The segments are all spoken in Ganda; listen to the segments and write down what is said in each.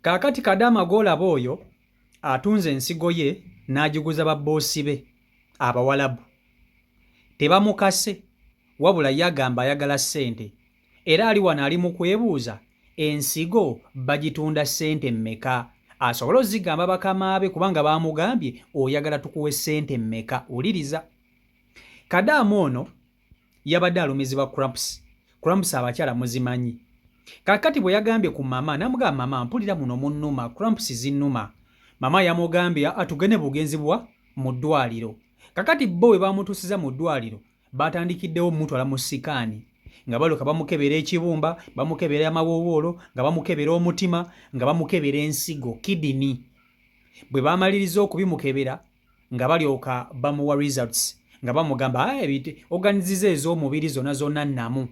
Kaakati Kadaama gw'olaba oyo atunze ensigo ye n'agiguza babboosi be Abawalabu. Tebamukase wabula ye agamba ayagala ssente era ali wano ali mu kwebuuza ensigo bagitunda ssente mmeka asobole ozigamba bakama be kubanga baamugambye oyagala tukuwe ssente mmeka. Wuliriza, Kadaama ono yabadde alumizibwa Cramps abakyala muzimanyi. Kaakati bwe yagambye ku mama namugamba mama mpulira muno munnuma Cramps zinnuma. Mama yamugambye atugende bugenzibwa mu ddwaliro. Kakati bo we bamutuusiza mu ddwaliro batandikiddewo mutwala mu sikaani nga baluka bamukebera ekibumba, bamukebera amawowoolo, nga bamukebera omutima, nga bamukebera ensigo kidini. Bwe bamaliriza okubimukebera nga balyoka bamuwa results nga bamugamba oganiziza ez'omubiri zonna zonna nnamu.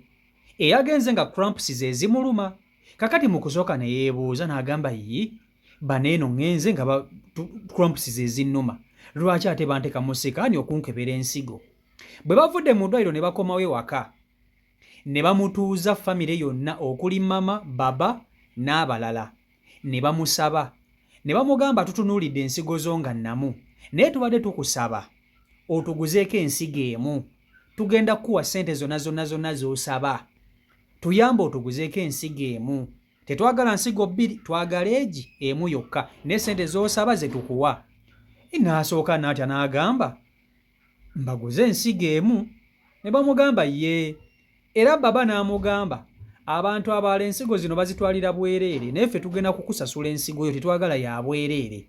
Eyagenze nga Cramps ze zimuluma. Kakati mu kusooka ne yeebuuza n'agamba baneeno ŋŋenze nga Cramps ze zinnuma. Lwaki ate banteeka mu sikaani okunkebera ensigo? Bwe bavudde mu ddwaliro ne bakomawo ewaka ne bamutuuza famire yonna okuli mama, baba n'abalala. Ne bamusaba ne bamugamba tutunuulidde ensigo zo nga nnamu naye tubadde tukusaba otuguzeeko ensigo emu. Tugenda kukuwa ssente zonna z'osaba. Tuyamba otuguzeeko ensigo emu. Tetwagala nsigo bbiri, twagala emu yokka naye ssente z'osaba ze tukuwa. N'asooka n'atya n'agamba mbaguze ensigo emu. Ne bamugamba ye. Era baba n'amugamba abantu abalala ensigo zino bazitwalira bwereere naye ffe tugenda kukusasula ensigo yo, tetwagala ya bwereere.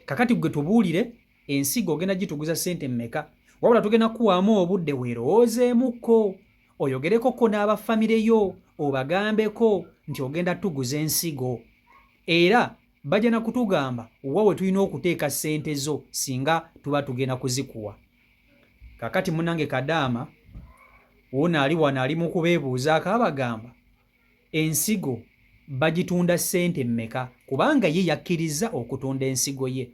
Kakati gwe tubuulire ensigo ogenda gituguza ssente mmeka, wabula tugenda kukuwaamu obudde weerowoozeemukko oyogerekokko n'abafamire yo obagambeko nti ogenda tuguza ensigo. Era bajja na kutugamba wa we tulina okuteeka ssente zo singa tuba tugenda kuzikuwa. Kakati munnange Kadaama wona ali wano ali mu kubeebuuzaako abagamba ensigo bagitunda ssente mmeka kubanga ye yakkiriza okutunda ensigo ye.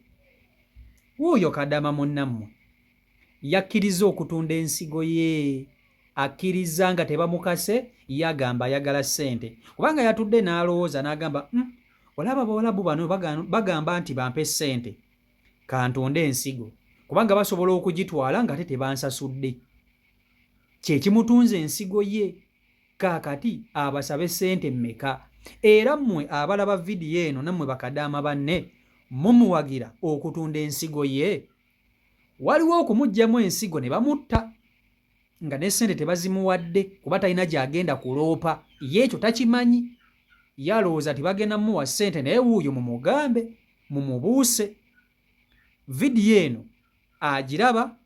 Wuuyo Kadaama munnammwe yakkiriza okutunda ensigo ye, akkiriza nga tebamukase, ye agamba ayagala ssente kubanga yatudde n'alowooza n'agamba olaba Abawalabu bano bagamba nti bampe ssente kantunde ensigo kubanga basobola okugitwala nga ate tebansasudde. Kye kimutunze ensigo ye. Kaakati abasabe ssente mmeka? Era mmwe abalaba vidiyo eno nammwe bakadaama banne mumuwagira okutunda ensigo ye. Waliwo okumuggyamu ensigo ne bamutta nga ne ssente tebazimuwadde kuba talina gy'agenda kuloopa, ye ekyo takimanyi. Yalowooza ti bagenda mmuwa ssente naye wuuyo mumugambe mumubuuse. Vidiyo eno agiraba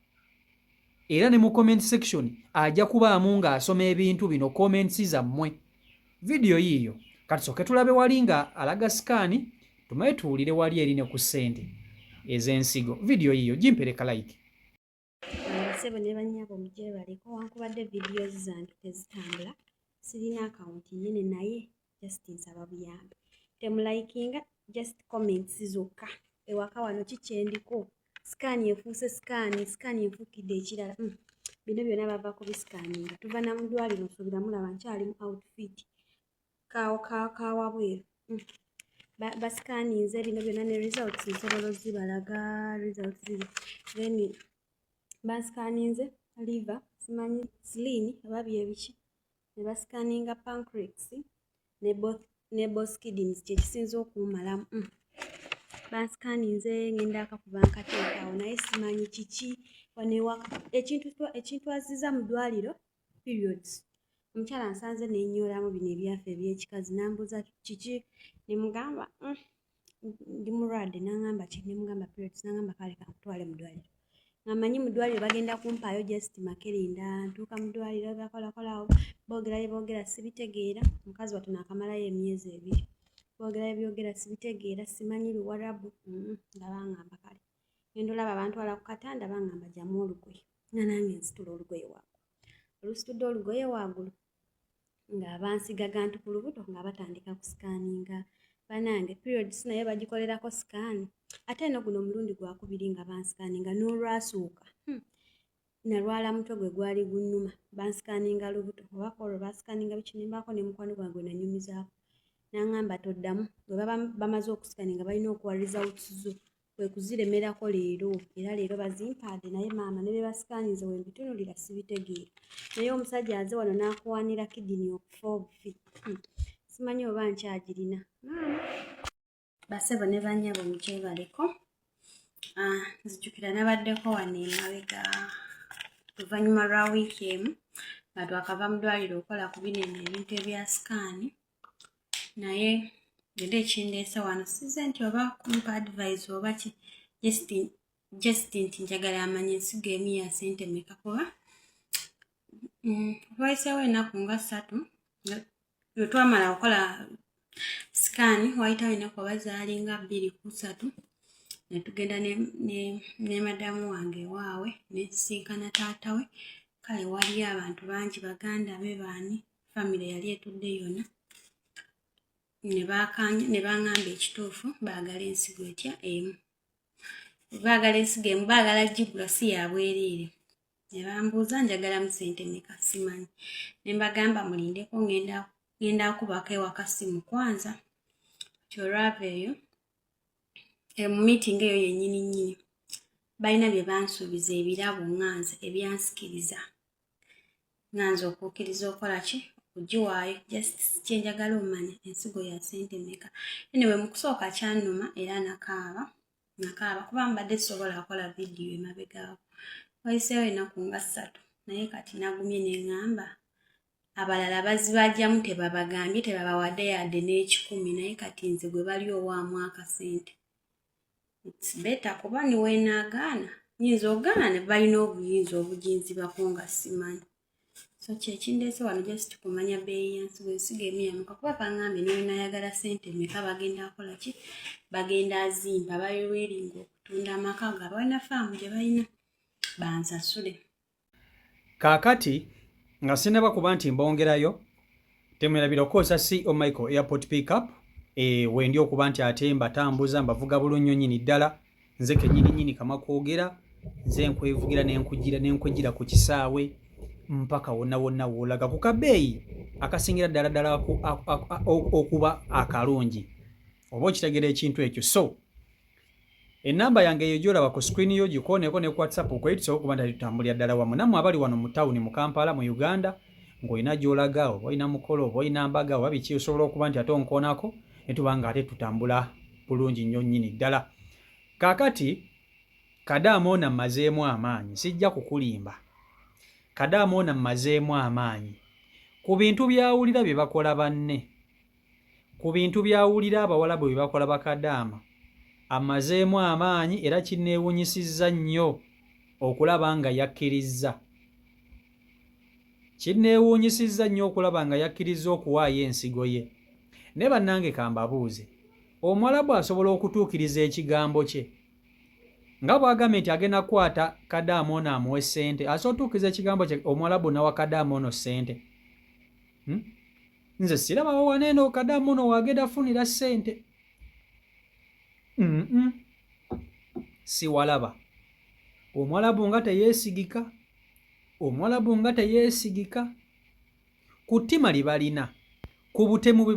era ne mu comment section ajja kubaamu ng'asoma ebintu bino comments zammwe. Vidiyo yiiyo kati soke tulabe wali nga alaga sikaani tumaye tuwulire wali eri ne ku ssente ez'ensigo. Vidiyo yiiyo gimpereka like. Sebo ne bannyabo mujebaliko wankubadde vidiyo zange tezitambula, sirina akawunti nyine naye just nsaba buyambi. Temulaikinga just comments zokka. Ewaka wano kikyendiko sikaani efuuse sikaani enfuukidde ekirala. Bino byonna bava kubisikaaninga. Tuva na mu ddwaliro nsuubira mulaba nkyali mu outfit kawabweru. Basikaaninze bino byonna ne results nsobola ozibalaga results ziri. Then basikaaninze liver, simanyi spleen oba byebiki. Ne basikaaninga pancreas ne both kidneys kye kisinza okummalamu. Basikaaninze ngenda akakuba nkateekaawo naye simanyi kiki wanewaka. Ekintu azizza mu ddwaliro periods. Omukyala nsanze nenyoolamu bino ebyaffe ebyekikazi nambuuza kiki, ne mugamba ndi mulwadde, n'angamba ki, ne mugamba periods, n'angamba kale kankutwale mu ddwaliro. Ngamanyi mu ddwaliro bagenda kumpaayo just makerenda. Ntuuka mu ddwaliro bakolakolaawo boogera sibitegeera. Mukazi wattu naakamalayo emyezi 2. Boogera byogera sibitegeera, simanyi Luwarabu. Nga bangamba kale ngenda olaba bantwala ku katanda bangamba gyamu olugoye, nga nange nsitula olugoye waggulu. Olusitudde olugoye waggulu nga bansiga gantu ku lubuto nga batandika kusikaaninga. Banange periods naye bagikolerako sikaani. Ate eno guno omulundi gwakubiri nga bansikaaninga n'olwasooka nalwala mutwe gwe gwali gunnuma. Bansikaaninga lubuto oba olwo basikaaninga bikinimbaako ne mukwano gwange nanyumizaako. n'aŋŋamba toddamu bwe baba bamaze okusikana nga balina okuwa results zo kwe kuziremerako leero era leero bazimpaadde naye maama ne bye basikanize we mbitunuulira sibitegeera naye omusajja aze wano n'akuwanira kidini okufa obufi simanyi oba nkyagirina maama basebo ne bannyabo mukyebaleko nzijjukira nabaddeko wano emabega oluvannyuma lwa wiiki emu nga twakava mu ddwaliro okukola ku binene ebintu ebya sikaani naye era ekindeese wano size nti oba kumpa advice oba ki just nti njagala amanye ensigo emu ya ssente meka kuba twayiseewo ennaku nga 3 lwe twamala okukola sikaani wayitawo ennaku oba zaalinga 2 ku 3 ne tugenda ne madamu wange waawe ne tusisinkana taata we kale waliyo abantu bangi baganda be baani famire yali etudde yonna ne baŋŋamba ekituufu baagala ensigo etya emu baagala ensigo emu baagala gigula si yabwereere ne bambuuza njagala mu ssente meka simanyi ne mbagamba mulindeko ngenda kubako ewaka simu kwanza kyolwava eyo mu meeting eyo yennyini nnyini balina bye bansuubiza ebirabo ŋŋanze ebyansikiriza ŋŋanze okukkiriza okola ki okugiwaayo just kyenjagala omanya ensigo ya ssente meka anyway mu kusooka kyannuma era nakaaba kuba mbadde sobola kukola vidiyo emabegaawo wayiseewo ennaku nga 3 naye kati nagumye ne ŋŋamba abalala bazibajjamu tebabagambye tebabawadde yadde n'ekikumi naye kati nze gwe bali owaamu akasente it's better kuba niwe naagaana nyinza ogaana ne balina obuyinza obuginzibako nga simanyi so kyekindeese wano just kumanya bbeeyi yansigo ensigo emu yamuka kuba baŋŋambye niwe nayagala ssente meka bagenda akola ki bagenda azimba balweringa okutunda amaka nga balina faamu gye balina bansasule kaakati nga sinaba kuba nti mbongerayo temwerabira okukozesa CEO Michael Airport Pickup wendi okuba nti ate mbatambuza mbavuga bulunyo nyini ddala nze kennyini kama kwogera nze nkwevugira n'enkugira ku kisaawe mpaka wonna woolaga ku kabeeyi akasingira ddala okuba akalungi oba okitegeera ekintu ekyo so enamba yange eyo gyolaba ku screen yo gikooneko ne ku WhatsApp okweyitisawo okuba nti tutambulira ddala wamu nammwe abali wano mu tawuni mu Kampala mu Uganda ng'olina gy'olaga oba olina mukolo oba olina mbaga oba biki osobola okuba nti ate onkoonako ne tuba nga ate tutambula bulungi nnyo nnyini ddala kaakati Kadamoona mmazeemu amaanyi sijja kukulimba Kadamoona mmazeemu amaanyi ku bintu byawulira bye bakola banne ku bintu byawulira abawalabu bye bakola bakadaama amazeemu amaanyi era kinneewunyisizza nnyo okulaba nga yakkirizza okuwaayo ensigo ye ne bannange kambabuuze omuwalabu asobola okutuukiriza ekigambo kye nga bw'agambye nti agenda kukwata Kadamoona amuwe ssente asobola otuukiriza ekigambo kye omuwalabu nawa Kadamoona ssente nze sirabawo waneeno Kadamoona wagenda afunira ssente siwalaba omuwalabu nga teyeesigika ku ttima libalina ku butemu bwe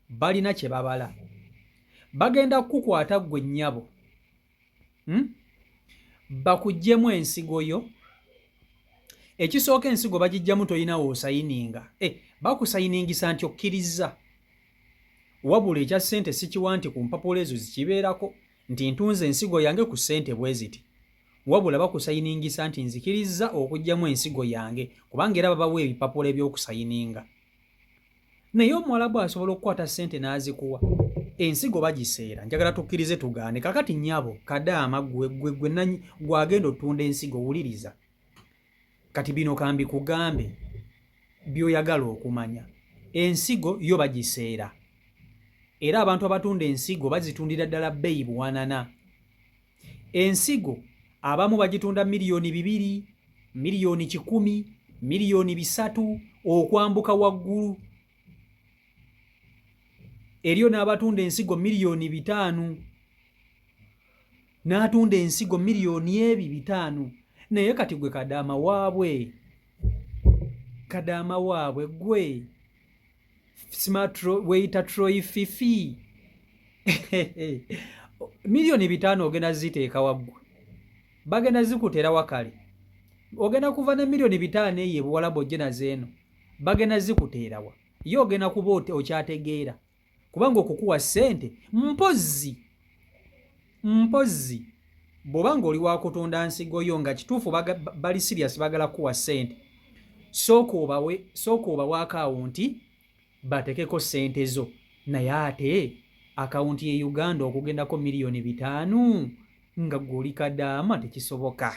balina kye babala bagenda kukukwata ggwe nnyabo bakuggyemu ensigo yo ekisooka ensigo bagiggyamu tolina woosayininga bakusayiningisa nti okkiriza wabula ekya ssente sikiwa nti ku mpapula ezo zikibeerako nti ntunze ensigo yange ku ssente bwe ziti wabula bakusayiningisa nti nzikiriza okuggyamu ensigo yange kubanga era babawa ebipapula ebyokusayininga naye omuwalabu asobola okukwata ssente n'azikuwa ensigo bagiseera njagala tukkirize tugaane kakati nnyabo Kadaama gwagenda otunda ensigo wuliriza kati bino kambi kugambe by'oyagala okumanya ensigo yo bagiseera era abantu abatunda ensigo bazitundira ddala bbeeyi buwanana ensigo abamu bagitunda $2,000,000 $1,100,000 $3,000,000 okwambuka waggulu eriyo n'abatunda ensigo $5,000,000 n'atunda ensigo $2,500,000 naye kati gwe Kadaama waabwe gwe weyita Troy Fifi miliyoni 5 ogenda ziteeka waggwe bagenda zikutera wakale ogenda kuva ne miliyoni 5 eyo Buwalabu ojje nazo eno bagenda zikuteerawa ye ogenda kuba okyategeera kubanga okukuwa ssente mpozi bw'obanga oli wakutunda nsigo yo nga kituufu bali serious bagala kuwa ssente sooka obawe akawunti batekeko ssente zo naye ate akawunti ye Uganda okugendako miliyoni 5 nga gw'oli kadaama tekisoboka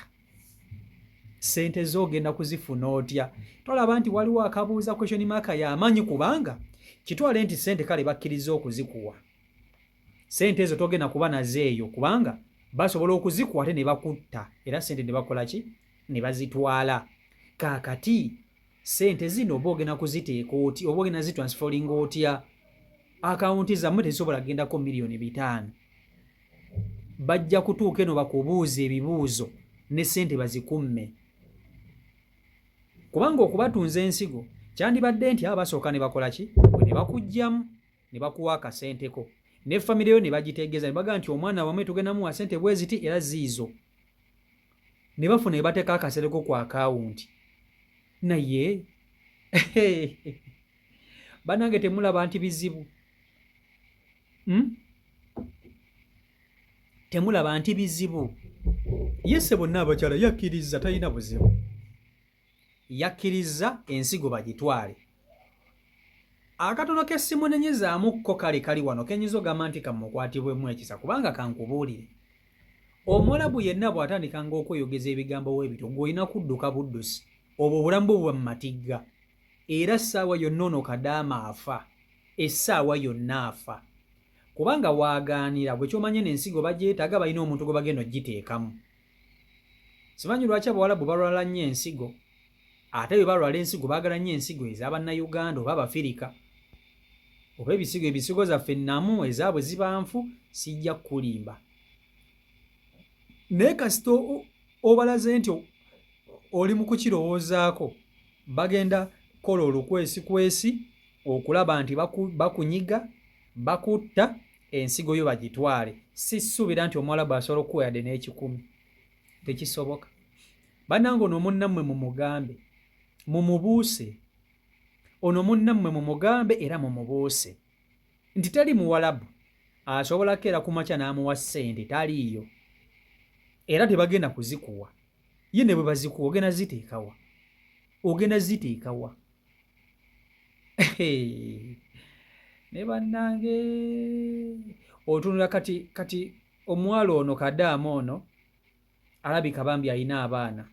ssente zo ogenda kuzifuna otya tolaba nti waliwo akabuuza question mark y'amaanyi kubanga kitwale nti ssente kale bakkiriza okuzikuwa ssente ezo togenda kuba nazo eyo kubanga basobola okuzikuwa ate ne bakutta era ssente ne bakola ki ne bazitwala kaakati ssente zino oba ogenda kuziteeka oti oba ogenda zitransferringa otya akawunti zammwe tezisobola gendako miliyoni 5 bajja kutuuka eno bakubuuza ebibuuzo ne ssente bazikumme kubanga okubatunza ensigo kyandibadde nti aba basooka ne bakola ki ne bakugjamu ne bakuwa akasenteko ne famire yo ne bagitegeeza ne bagaa nti omwana wamwe tugenda muwa ssente bwe ziti era ziizo ne bafuna ne bateeka akasereko ku akawunti naye bannange temulaba nti bizibu temulaba nti bizibu yese bonna abakyala yakkiriza talina buzibu yakkiriza ensigo bagitwale akatono k'essimu nenyezaamuko kale kali wano kenyinza ogamba nti kamukwatibwemu ekisa kubanga kankubuulire Omwalabu yenna bw'atandikanga okweyogeza ebigambo weebityo ng'olina kudduka buddusi obwo obulamu bwe buba mu matigga era essaawa yonna ono Kadaama afa essaawa yonna afa kubanga waagaanira gwe kyomanye n'ensigo bagyetaaga balina omuntu gwe bagenda ogiteekamu simanyi lwaki Abawalabu balwala nnyo ensigo ate bwe balwala ensigo baagala nnyo ensigo ez'Abannayuganda oba Abafirika oba ebisigo zaffe nnamu ezaabwe ziba nfu sijja kulimba naye kasita obalaze nti oli mu kukirowoozaako bagenda kola olukwesikwesi okulaba nti bakunyiga bakutta ensigo yo bagitwale sisuubira nti Omwalabu asobola okuwa yadde n'ekikumi tekisoboka bannange ono munnammwe mumugambe mumubuuse ono munnammwe mumugambe era mumubuuse nti tali Muwalabu asobola keera ku makya n'amuwa ssente taliiyo era tebagenda kuzikuwa ye ne bwe bazikuwa ogenda ziteekawa ne bannange otunula kati omuwala ono Kadaama ono alabika bambi alina abaana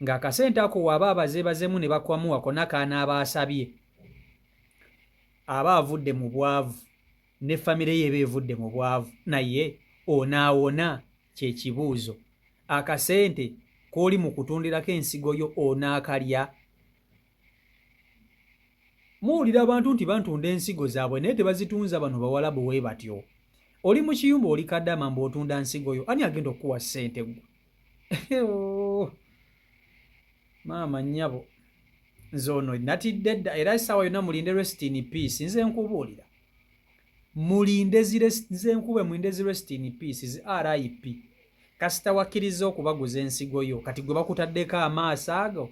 ng'akasente ako waaba abazeebazemu ne bakwamuwako n'akaana aba asabye aba avudde mu bwavu ne famire ye eba evudde mu bwavu naye onaawona kye kibuuzo akasente k'oli mu kutundirako ensigo yo onaakalya muwulira abantu nti bantunda ensigo zaabwe naye tebazitunza bano Bawalabu bwe batyo oli mu kiyumba oli Kadaama mbw'otunda nsigo yo ani agenda okukuwa ssente gwe maama nnyabo nze ono natidde dda era essaawa yonna mulinde rest in peace nze nkubuulira mulinde nze nkube mulinde rest in peace RIP kasita wakkiriza okubaguza ensigo yo kati gwe bakutaddeko amaaso ago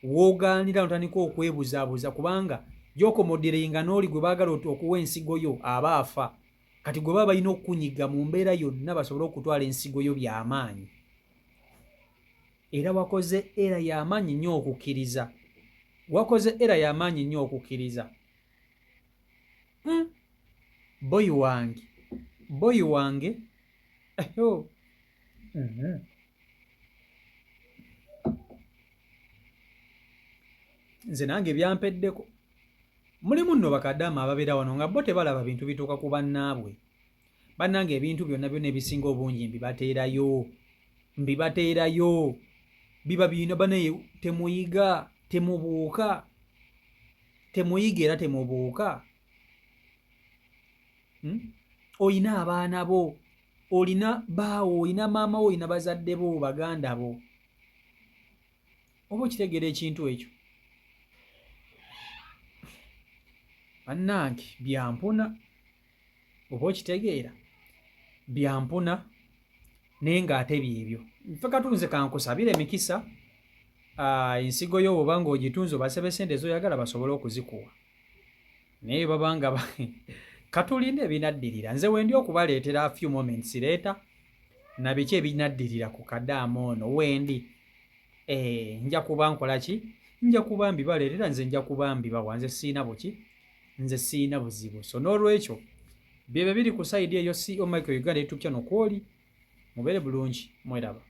woogaanira notandika okwebuzaabuza kubanga gyokomodiringa n'oli gwe baagala okuwa ensigo yo aba afa kati gwe baba balina okukunyiga mu mbeera yonna basobole okutwala ensigo yo by'amaanyi era wakoze era y'amaanyi nnyo okukkiriza boyi wange nze nange byampeddeko mulimu nno Bakadaama ababeera wano nga bo tebalaba bintu bituuka ku bannaabwe bannange ebintu byonna ebisinga obungi mbibateerayo biba birina banaye temuyiga temuyiga era temubuuka olina abaana bo olina baawo olina maama wo olina bazadde bo baganda bo oba okitegeera ekintu ekyo bannange byampuna oba okitegeera byampuna naye ng'ate byebyo nfe katunze kankusabire emikisa ensigo yo oba ng'ogitunze obasebe sente zoyagala basobole okuzikuwa naye baba nga katulinda ebinaddirira nze wendi okubaleetera a few moments leeta na biki ebinaddirira ku kadaamu ono wendi nja kuba nkola ki nja kuba mbibaleetera nze nja kuba mbibawa nze siina buki nze siina buzibu so n'olwekyo byebyo biri ku sayidi eyo CEO Michael Uganda YouTube channel kwoli mubeere bulungi mweraba